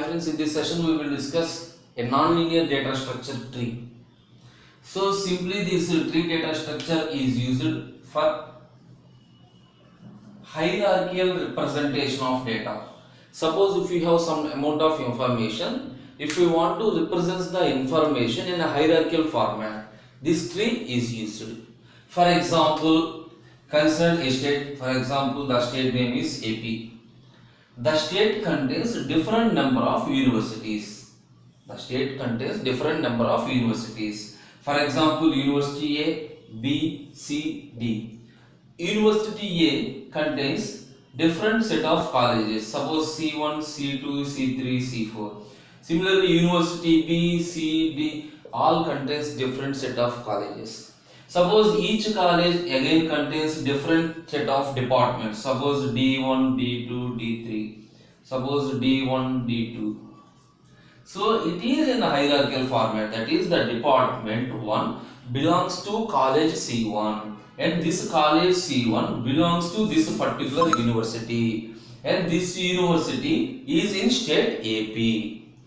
friends, in this session we will discuss a non-linear data structure tree. So simply this tree data structure is used for hierarchical representation of data. Suppose if you have some amount of information, if we want to represent the information in a hierarchical format, this tree is used. For example, consider a state. For example, the state name is AP. The state contains different number of universities. The state contains different number of universities. For example, University A, B, C, D. University A contains different set of colleges. Suppose C1, C2, C3, C4. Similarly, University B, C, D all contains different set of colleges. Suppose each college again contains different set of departments. Suppose D1, D2, D3. Suppose D1, D2. So it is in a hierarchical format. That is, the department 1 belongs to college C1, and this college C1 belongs to this particular university, and this university is in state AP.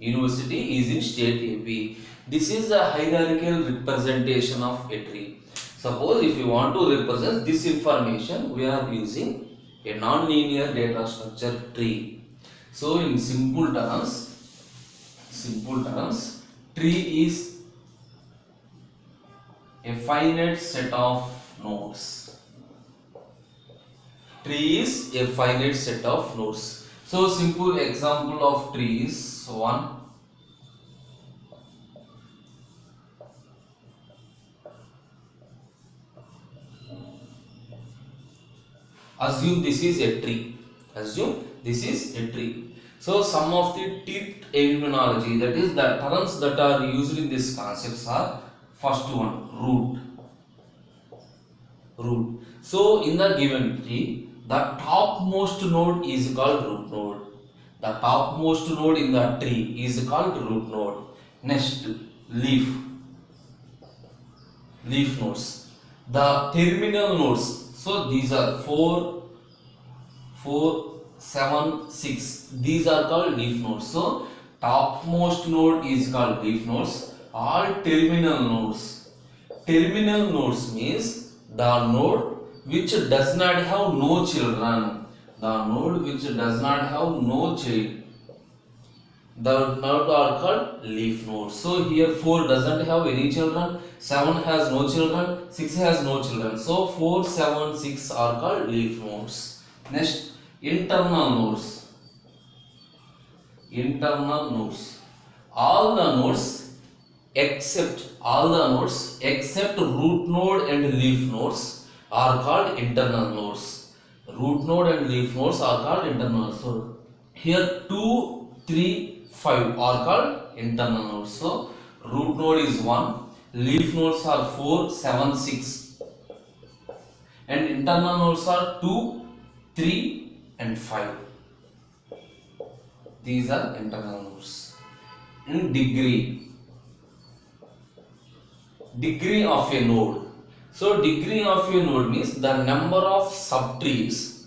University is in state AP. This is a hierarchical representation of a tree. Suppose if you want to represent this information, we are using a non-linear data structure tree. So in simple terms, tree is a finite set of nodes. Tree is a finite set of nodes. So simple example of tree is 1. Assume this is a tree. Assume this is a tree. So some of the teeth terminology, that is the terms that are used in this concepts are: first one, root. So in the given tree, the topmost node is called root node. The topmost node in the tree is called root node. Next, leaf nodes. The terminal nodes. So these are 4, 7, 6. These are called leaf nodes. So topmost node is called leaf nodes. All terminal nodes. Terminal nodes means the node which does not have no children. The node which does not have no child. The node are called leaf nodes. So here 4 doesn't have any children, 7 has no children, 6 has no children. So 4, 7, 6 are called leaf nodes. Next, internal nodes. All the nodes except root node and leaf nodes are called internal nodes. Root node and leaf nodes are called internal. So here 2, 3, 5 are called internal nodes. So root node is 1, leaf nodes are 4, 7, 6, and internal nodes are 2, 3 and 5. These are internal nodes. In degree of a node. So degree of a node means the number of subtrees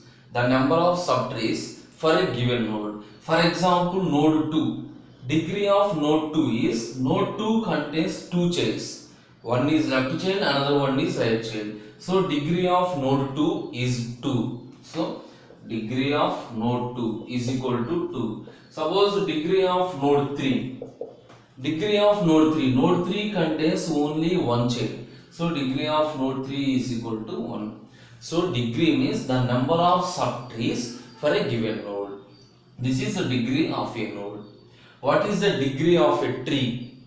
for a given node. For example, node 2. Degree of node 2 is, node 2 contains 2 childs. One is left child, another one is right child. So degree of node 2 is 2. So degree of node 2 is equal to 2. Suppose degree of node 3. Node 3 contains only one child. So degree of node 3 is equal to 1. So degree means the number of subtrees for a given node. This is the degree of a node. What is the degree of a tree?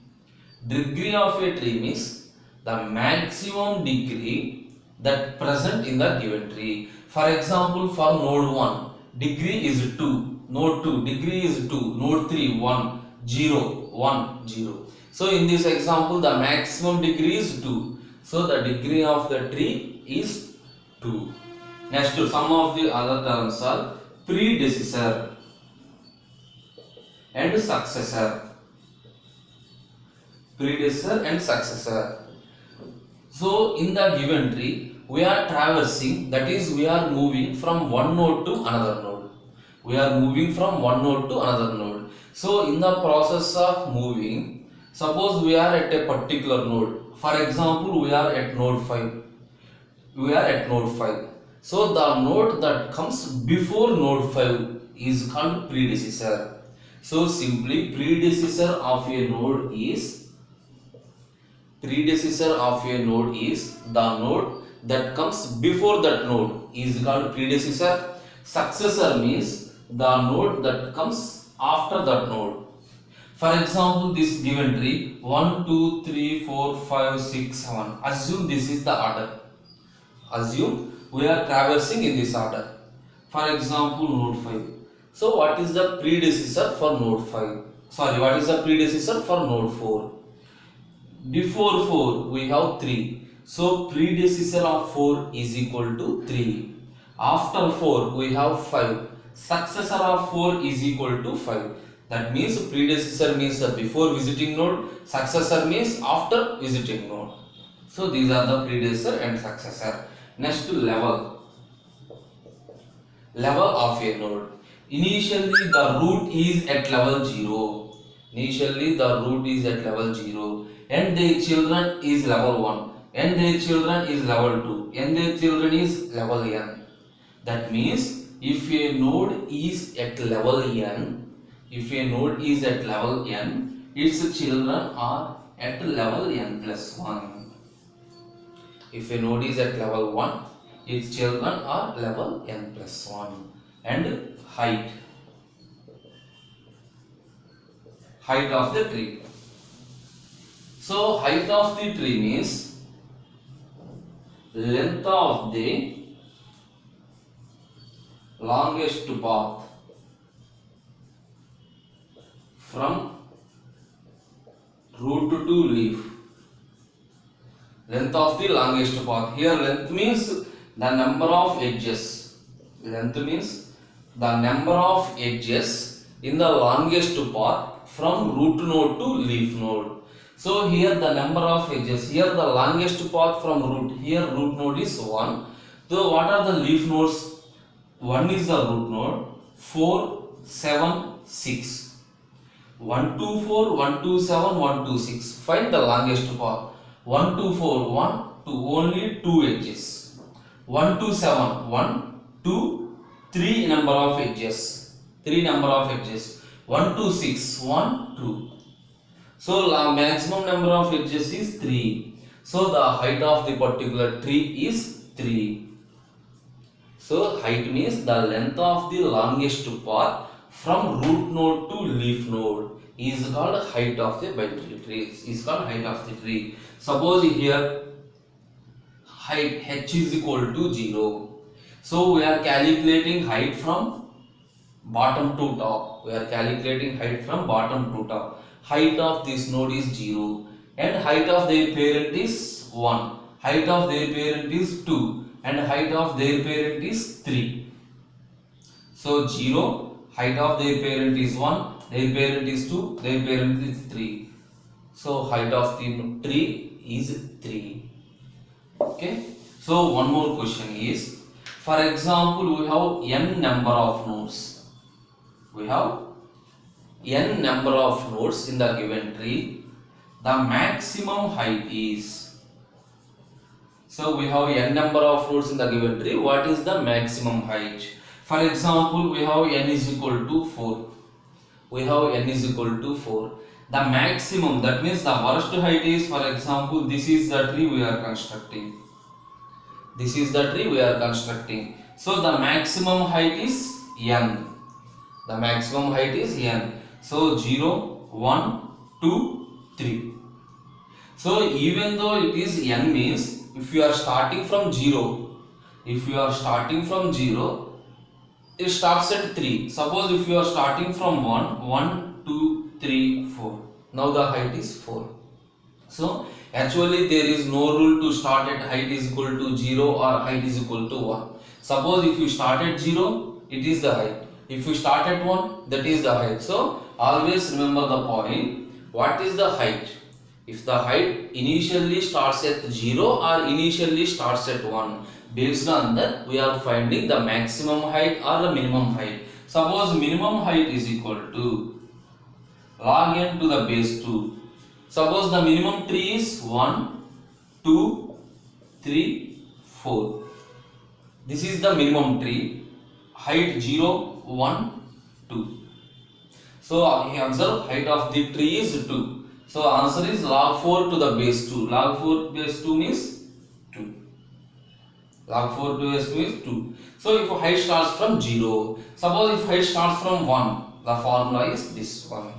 Degree of a tree means the maximum degree that present in the given tree. For example, for node 1, degree is 2. Node 2, degree is 2. Node 3, 1, 0, 1, 0. So in this example, the maximum degree is 2. So the degree of the tree is 2. Next, some of the other terms are predecessor and successor. So in the given tree, we are traversing, that is, we are moving from one node to another node. So in the process of moving, suppose we are at a particular node. For example, we are at node 5. So the node that comes before node 5 is called predecessor. So simply predecessor of a node is the node that comes before that node is called predecessor. Successor means the node that comes after that node. For example, this given tree 1, 2, 3, 4, 5, 6, 7. Assume this is the order. Assume we are traversing in this order. For example, node 5. So what is the predecessor for node 5? Sorry, what is the predecessor for node 4? Before 4 we have 3. So predecessor of 4 is equal to 3. After 4 we have 5. Successor of 4 is equal to 5. That means predecessor means the before visiting node, successor means after visiting node. So these are the predecessor and successor. Next, level of a node. Initially the root is at level 0. And their children is level 1, and their children is level 2, and their children is level n. That means if a node is at level n, its children are at level n plus 1. If a node is at level 1, its children are level n plus 1. And height of the tree. So height of the tree means length of the longest path from root to leaf. Length of the longest path. Here length means the number of edges. In the longest path from root node to leaf node. So here the number of edges, here the longest path from root, here root node is 1. So what are the leaf nodes? 1 is the root node, 4, 7, 6. 1, 2, 4, 1, 2, 7, 1, 2, 6. Find the longest path. 1, 2, 4, 1, 2, only 2 edges. 1, 2, 7, 1, 2, 3 number of edges. 1, 2, 6, 1, 2. So maximum number of edges is 3. So the height of the particular tree is 3. So height means the length of the longest path from root node to leaf node is called height of the tree. Suppose here height h is equal to 0. So we are calculating height from bottom to top. Height of this node is 0 and height of their parent is 1. Height of their parent is 2 and height of their parent is 3. So 0, height of their parent is 1, their parent is 2, their parent is 3. So height of the tree is 3. Okay. So one more question is, for example, we have n number of nodes. N number of nodes in the given tree. The maximum height is. So we have n number of nodes in the given tree. What is the maximum height? For example, we have n is equal to 4. The maximum, that means the worst height is, for example, this is the tree we are constructing. So the maximum height is n. So 0, 1, 2, 3. So even though it is n means, if you are starting from 0, it starts at 3. Suppose if you are starting from 1, 2, 3, 4. Now the height is 4. So actually there is no rule to start at height is equal to 0 or height is equal to 1. Suppose if you start at 0, it is the height. If you start at 1, that is the height. So always remember the point. What is the height? If the height initially starts at 0 or initially starts at 1, based on that we are finding the maximum height or the minimum height. Suppose minimum height is equal to log n to the base 2. Suppose the minimum tree is 1, 2, 3, 4. This is the minimum tree. Height 0, 1, 2. So he observe height of the tree is 2. So answer is log 4 to the base 2. Log 4 base 2 means 2. Log 4 to base 2 is 2. So if height starts from 0, suppose if height starts from 1, the formula is this one.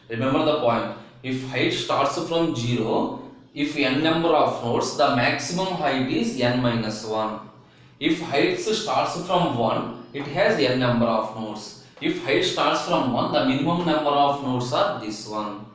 Remember the point. If height starts from 0, if n number of nodes, the maximum height is n minus 1. If height starts from 1, it has n number of nodes. If height starts from 1, the minimum number of nodes are this one.